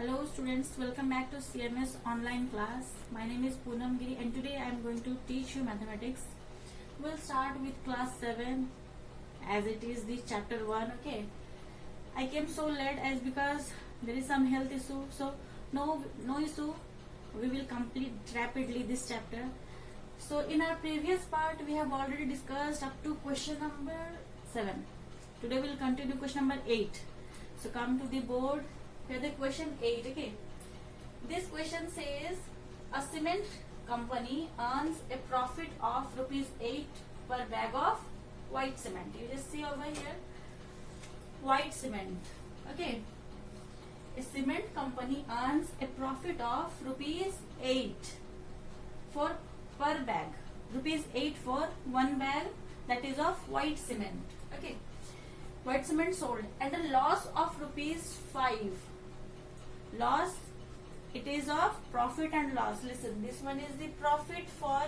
Hello students, welcome back to CMS online class. My name is Poonam Giri and today I am going to teach you mathematics. We'll start with class 7 as it is the chapter 1. Okay, I came so late as because there is some health issue, so no issue, we will complete rapidly this chapter. So in our previous part we have already discussed up to question number 7. Today we will continue question number 8. So come to the board. Here the question 8. Okay, this question says a cement company earns a profit of rupees 8 per bag of white cement. You just see over here, white cement. Okay, a cement company earns a profit of rupees 8 for per bag, rupees 8 for one bag, that is of white cement. Okay, white cement sold, and a loss of rupees 5. Loss, it is of profit and loss. Listen, this one is the profit for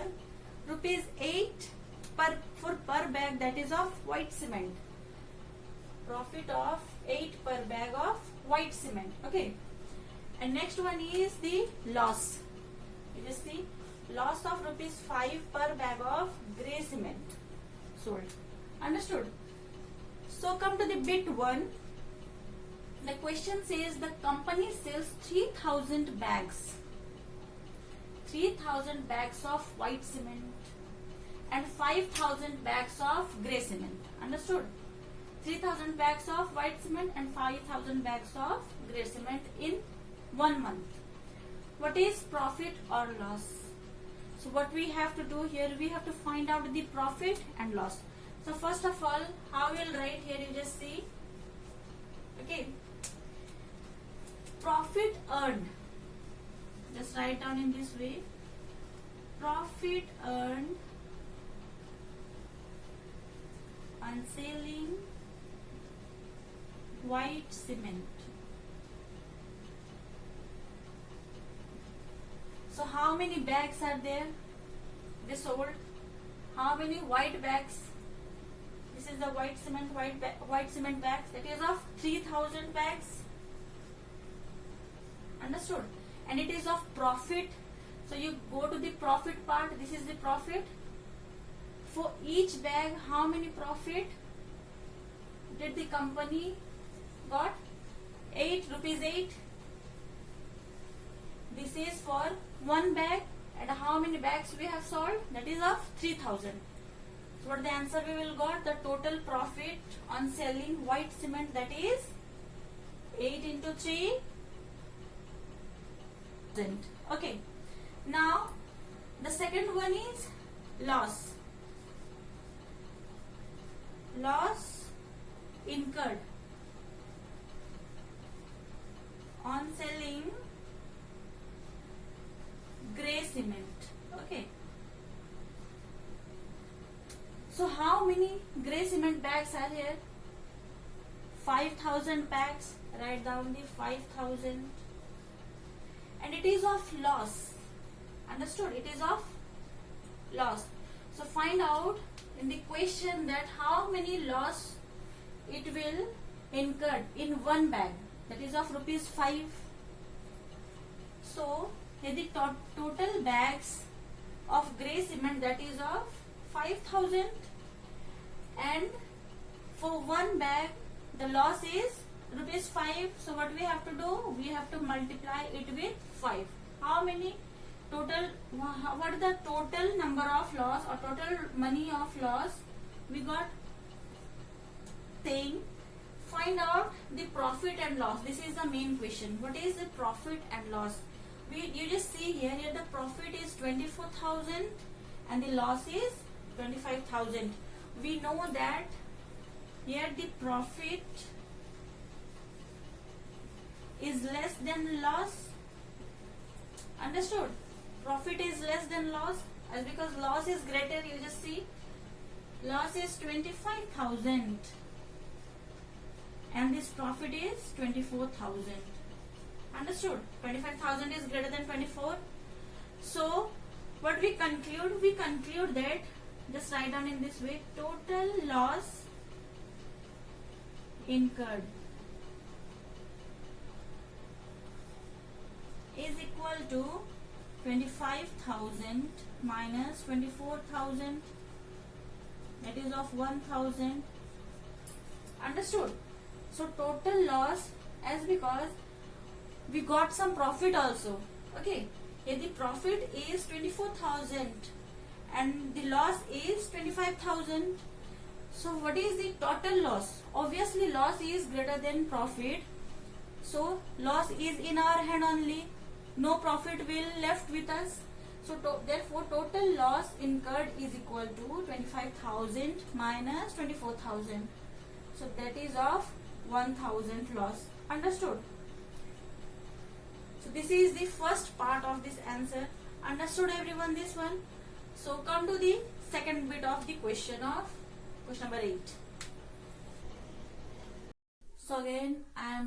rupees 8 per bag, that is of white cement. Profit of 8 per bag of white cement. Okay, and next one is the loss. You just see, loss of rupees 5 per bag of grey cement sold. Understood? So come to the bit 1. The question says the company sells 3000 bags. 3000 bags of white cement and 5000 bags of grey cement. Understood? 3000 bags of white cement and 5000 bags of grey cement in 1 month. What is profit or loss? So what we have to do here, we have to find out the profit and loss. So first of all, how we will write here, you just see. Okay, profit earned, just write down in this way. Profit earned on selling white cement. So how many bags are there? They sold. How many white bags? This is the white cement bags. That is of 3000 bags. Understood? And it is of profit. So you go to the profit part. This is the profit. For each bag, how many profit did the company got? 8 rupees 8. This is for one bag, and how many bags we have sold? That is of 3000. So what the answer we will got? The total profit on selling white cement, that is 8 into 3. Okay, now the second one is loss. Loss incurred on selling grey cement. Okay, so how many grey cement bags are here? 5000 bags. Write down the 5000. And it is of loss. Understood? It is of loss. So find out in the question that how many loss it will incur in one bag, that is of rupees 5. So here the total bags of grey cement, that is of 5000, and for one bag the loss is rupees 5. So what we have to do? We have to multiply it with 5. How many total? What is the total number of loss or total money of loss we got? Saying find out the profit and loss. This is the main question. What is the profit and loss? You just see here the profit is 24,000 and the loss is 25,000. We know that here the profit is less than loss. Understood? Profit is less than loss, as because loss is greater. You just see, loss is 25,000 and this profit is 24,000. Understood? 25,000 is greater than 24. So what we conclude? We conclude that, just write down in this way, total loss incurred is equal to 25,000 minus 24,000, that is of 1,000. Understood? So total loss, as because we got some profit also. Okay, here the profit is 24,000 and the loss is 25,000. So what is the total loss? Obviously loss is greater than profit. So loss is in our hand only. No profit will left with us. So therefore total loss incurred is equal to 25,000 minus 24,000. So that is of 1,000 loss. Understood? So this is the first part of this answer. Understood everyone this one? So come to the second bit of the question of question number 8. So again I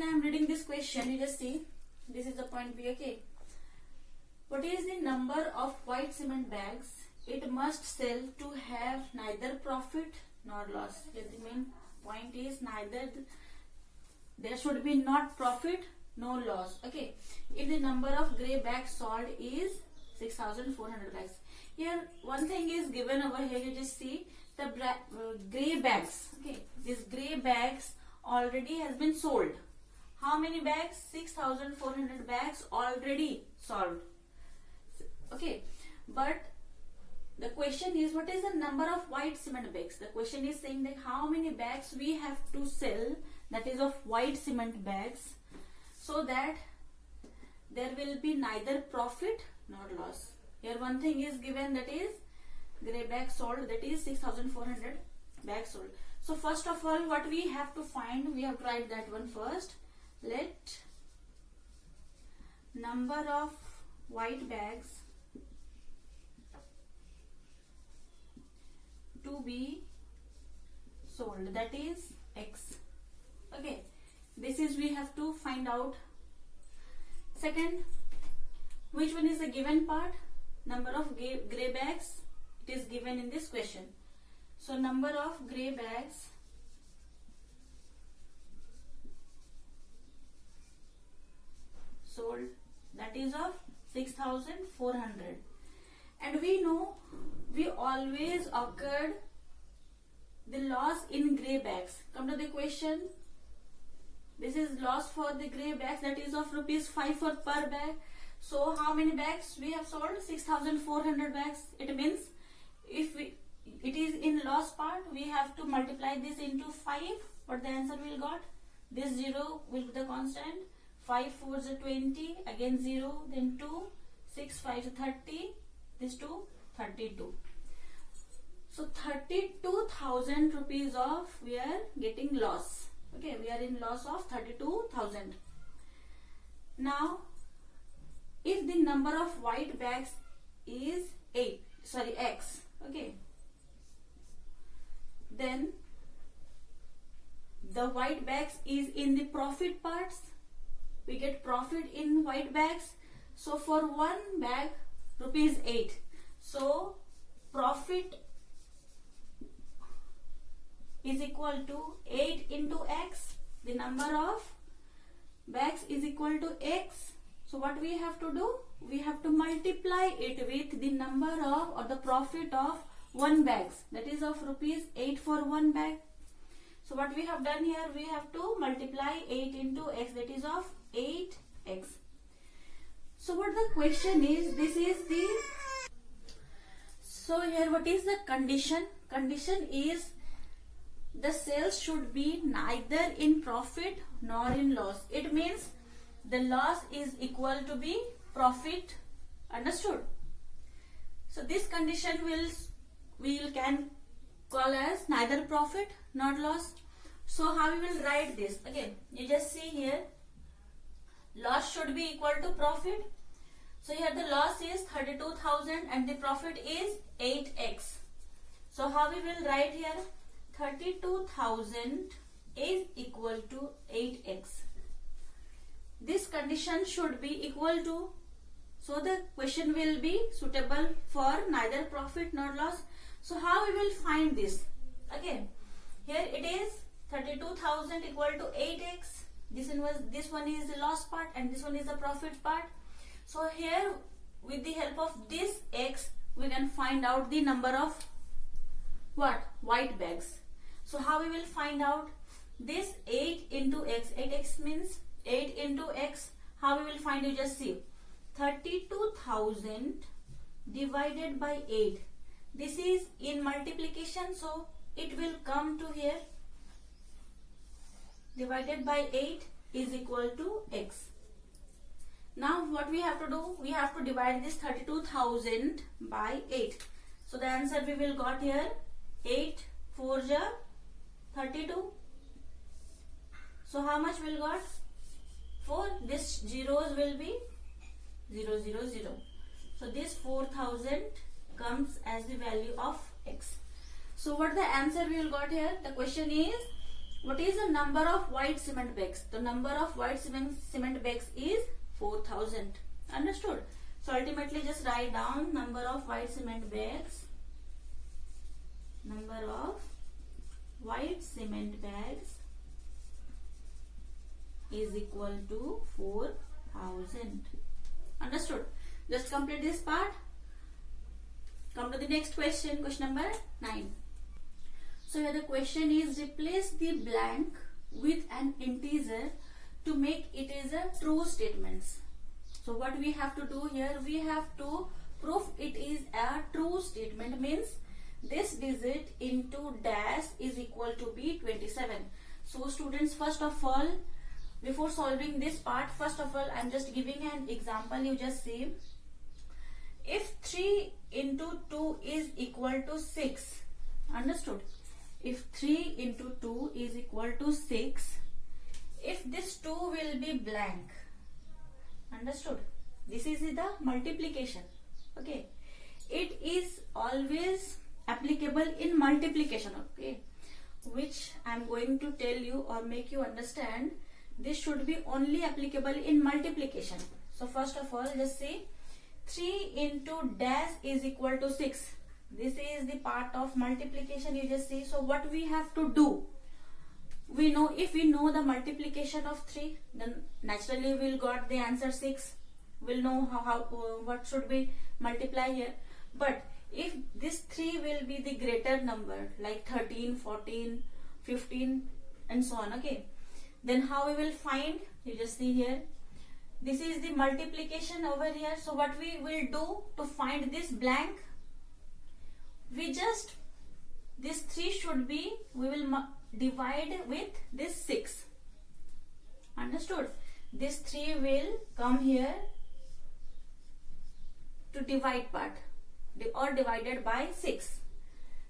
am reading this question. You just see, this is the point B. Okay, what is the number of white cement bags it must sell to have neither profit nor loss? The main point is neither, there should be not profit, no loss. Okay, if the number of grey bags sold is 6,400 bags. Here one thing is given over here. You just see the grey bags. Okay, these grey bags already has been sold. How many bags? 6,400 bags already sold. Okay, but the question is, what is the number of white cement bags? The question is saying that how many bags we have to sell, that is of white cement bags, so that there will be neither profit nor loss. Here one thing is given, that is grey bags sold, that is 6,400 bags sold. So first of all, what we have to find, we have to write that one first. Let number of white bags to be sold, that is X. Okay, this is we have to find out. Second, which one is the given part? Number of grey bags, it is given in this question. So number of grey bags sold, that is of 6,400. And we know we always occurred the loss in grey bags. Come to the question. This is loss for the grey bags, that is of rupees 5 per bag. So how many bags we have sold? 6,400 bags. It means if it is in loss part, we have to multiply this into 5. What the answer will got? This 0 will be the constant. 5 4 is 20. Again 0. Then 2. 6 5 is 30. This 2 32. So 32,000 rupees of we are getting loss. Okay, we are in loss of 32,000. Now, if the number of white bags is X, okay, then the white bags is in the profit parts. We get profit in white bags. So for one bag, rupees 8. So profit is equal to 8 into X. The number of bags is equal to X. So what we have to do? We have to multiply it with the number of or the profit of one bags. That is of rupees 8 for one bag. So what we have done here, we have to multiply 8 into X, that is of 8X. So what the question is, this is the, so here what is the condition? Condition is the sales should be neither in profit nor in loss. It means the loss is equal to be profit. Understood? So this condition we can call as neither profit nor loss. So how we will write this? Again, you just see here, loss should be equal to profit. So here the loss is 32,000 and the profit is 8X. So how we will write here? 32,000 is equal to 8X. This condition should be equal to, so the question will be suitable for neither profit nor loss. So how we will find this? Again, here it is 32,000 equal to 8X. This one is the loss part and this one is the profit part. So here with the help of this x we can find out the number of what? White bags. So how we will find out this? 8 into x. 8x means 8 into x. How we will find? You just see 32,000 divided by 8. This is in multiplication, so it will come to here. Divided by 8 is equal to x. Now what we have to do? We have to divide this 32,000 by 8. So the answer we will got here 8 4 ja 32. So how much will got? 4. This zeros will be 0 0 0. So this 4,000 comes as the value of x. So what the answer we will got here? The question is, what is the number of white cement bags? The number of white cement bags is 4,000. Understood? So ultimately just write down number of white cement bags. Number of white cement bags is equal to 4,000. Understood? Just complete this part. Come to the next question. Question number 9. So here the question is, replace the blank with an integer to make it is a true statements. So what we have to do here? We have to prove it is a true statement, means this digit into dash is equal to be 27. So students, first of all, before solving this part, first of all I am just giving an example. You just see, if 3 into 2 is equal to 6. Understood? If 3 into 2 is equal to 6, if this 2 will be blank. Understood? This is the multiplication. Okay. It is always applicable in multiplication. Okay. Which I am going to tell you or make you understand. This should be only applicable in multiplication. So first of all, just see 3 into dash is equal to 6. This is the part of multiplication. You just see. So what we have to do? We know, if we know the multiplication of 3, then naturally we'll got the answer 6. We'll know what should we multiply here. But if this 3 will be the greater number, like 13, 14, 15 and so on, okay, then how we will find? You just see here, this is the multiplication over here. So what we will do to find this blank? We just, this 3 should be, we will divide with this 6. Understood? This 3 will come here to divide part, or divided by 6.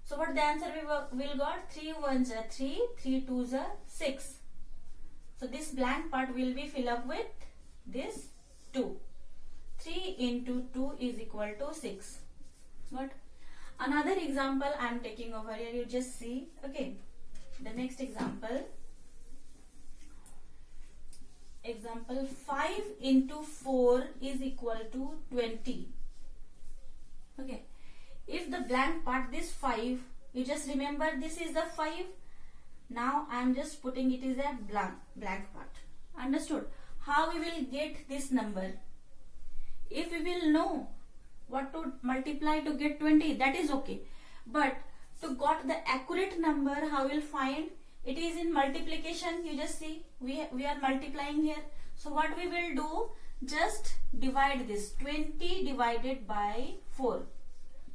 So what the answer we will got? 3 1s are 3, 3 2s are 6. So this blank part will be filled up with this 2. 3 into 2 is equal to 6. What? Another example I am taking over here. You just see. Okay. The next example. Example 5 into 4 is equal to 20. Okay. If the blank part, this 5, you just remember this is the 5. Now I am just putting it is a blank part. Understood? How we will get this number? If we will know what to multiply to get 20, that is okay. But to got the accurate number, how we will find? It is in multiplication. You just see, we are multiplying here. So what we will do? Just divide this. 20 divided by 4.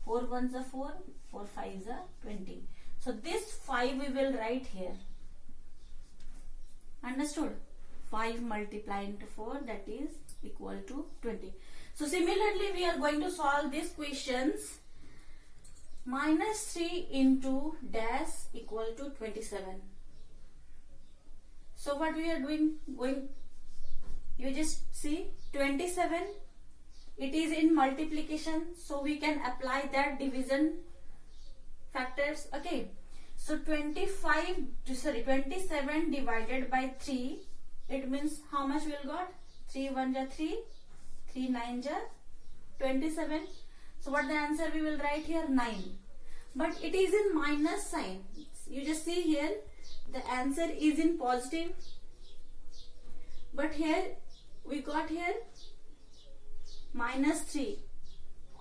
4 1s are 4, 4 5s are 20. So this 5 we will write here. Understood? 5 multiplied into 4, that is equal to 20. So similarly we are going to solve these questions. Minus 3 into dash equal to 27. So what we are doing? You just see 27. It is in multiplication, so we can apply that division factors. Okay. So 27 divided by 3, it means how much we will got? 3 1s are 3, 3 9s are 27. So what the answer we will write here? 9. But it is in minus sign. You just see here, the answer is in positive. but here we got here minus 3.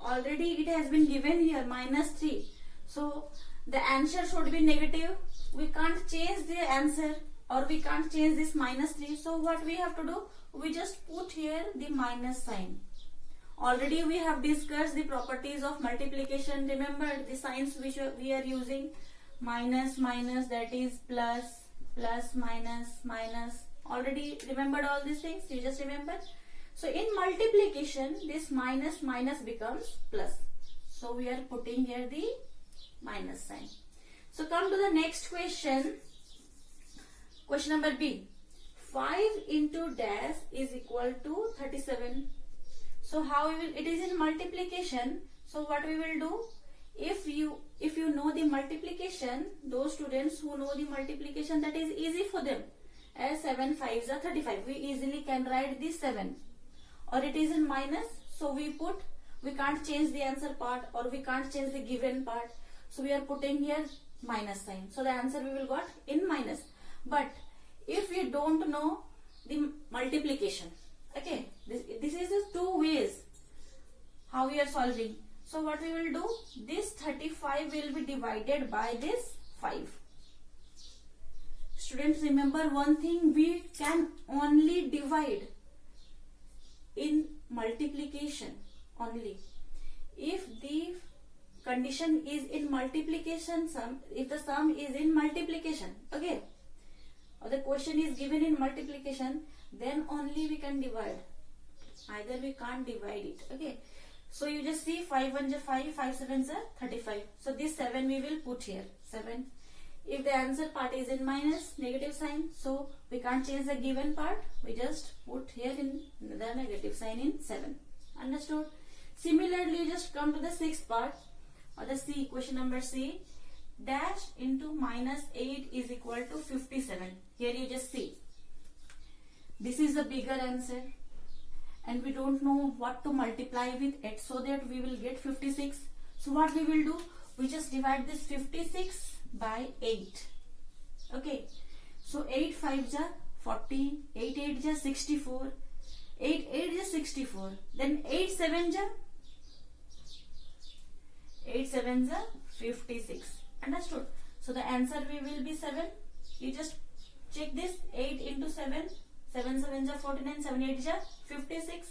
Already it has been given here minus 3. So the answer should be negative. We can't change the answer, or we can't change this minus 3. So what we have to do? We just put here the minus sign. Already we have discussed the properties of multiplication. Remember the signs which we are using. Minus, minus, that is plus, plus, minus, minus. Already remembered all these things? You just remember? So in multiplication, this minus, minus becomes plus. So we are putting here the minus sign. So come to the next question. Question number B. 5 into dash is equal to 37. So how we will, it is in multiplication. So what we will do? If you know the multiplication, those students who know the multiplication, that is easy for them. As 7 5s are 35. We easily can write this 7. Or it is in minus. So we can't change the answer part, or we can't change the given part. So we are putting here minus sign. So the answer we will got in minus. But if you don't know the multiplication, okay, this is the two ways how we are solving. So what we will do, this 35 will be divided by this 5. Students, remember one thing, we can only divide in multiplication only. If the condition is in multiplication sum, if the sum is in multiplication, okay, or the question is given in multiplication, then only we can divide. Either we can't divide it, okay. So you just see 5 1s are 5, 5 7s are 35. So this 7 we will put here, 7. If the answer part is in minus, negative sign, so we can't change the given part. We just put here in the negative sign in 7. Understood? Similarly, you just come to the sixth part, or the C, question number C. Dash into minus 8 is equal to 57. Here you just see. This is the bigger answer. And we don't know what to multiply with it, so that we will get 56. So what we will do? We just divide this 56 by 8. Okay. So 8 5s are 40. 8 8s are 64. 8 8s are 64. Then 8 7s are 8 7s are 56. Understood? So the answer will be 7. You just check this. 8 into 7. 7 7s are 49, 7 8s are 56.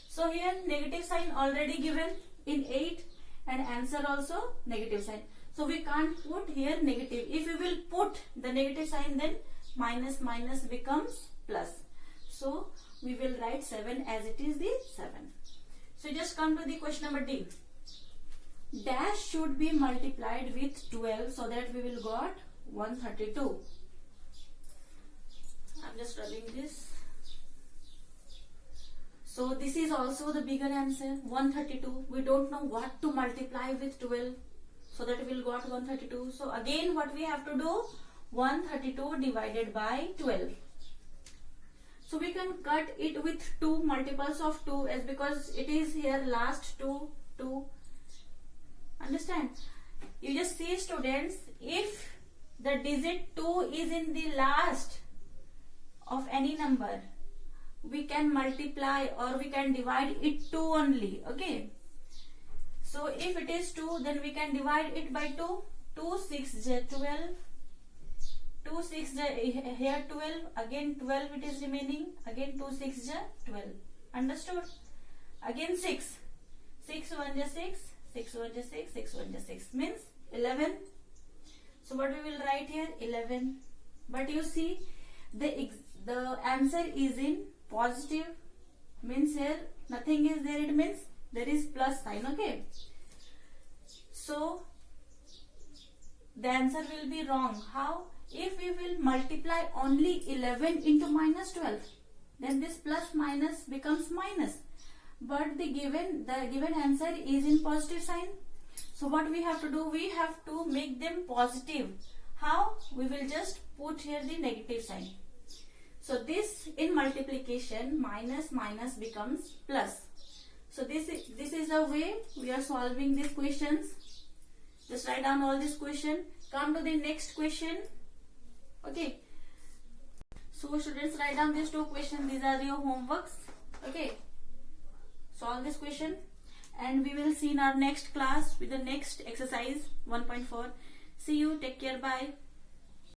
So here negative sign already given in 8, and answer also negative sign. So we can't put here negative. If we will put the negative sign, then minus minus becomes plus. So we will write 7 as it is the 7. So just come to the question number D. Dash should be multiplied with 12 so that we will got 132. I'm just rubbing this. So this is also the bigger answer, 132. We don't know what to multiply with 12, so that we will got 132. So again what we have to do, 132 divided by 12. So we can cut it with 2 multiples of 2, as because it is here last 2. Understand? You just see, students, if the digit 2 is in the last of any number, we can multiply or we can divide it 2 only. Okay. So if it is 2, then we can divide it by 2. 2 6 is 12. 2 6 here 12. Again 12 it is remaining. Again 2 6 is 12. Understood? Again 6. 6 1 is 6. 6 1 is 6. 6 1 is 6. Means 11. So what we will write here? 11. But you see, the answer is in positive, means here nothing is there, it means there is plus sign. Okay. So the answer will be wrong. How? If we will multiply only 11 into minus 12, then this plus minus becomes minus. But the given answer is in positive sign. So what we have to do? We have to make them positive. How? We will just put here the negative sign. So this in multiplication, minus minus becomes plus. So this is the way we are solving these questions. Just write down all this question. Come to the next question. Okay. So students, write down these two questions. These are your homeworks. Okay. Solve this question and we will see in our next class with the next exercise 1.4. See you. Take care. Bye.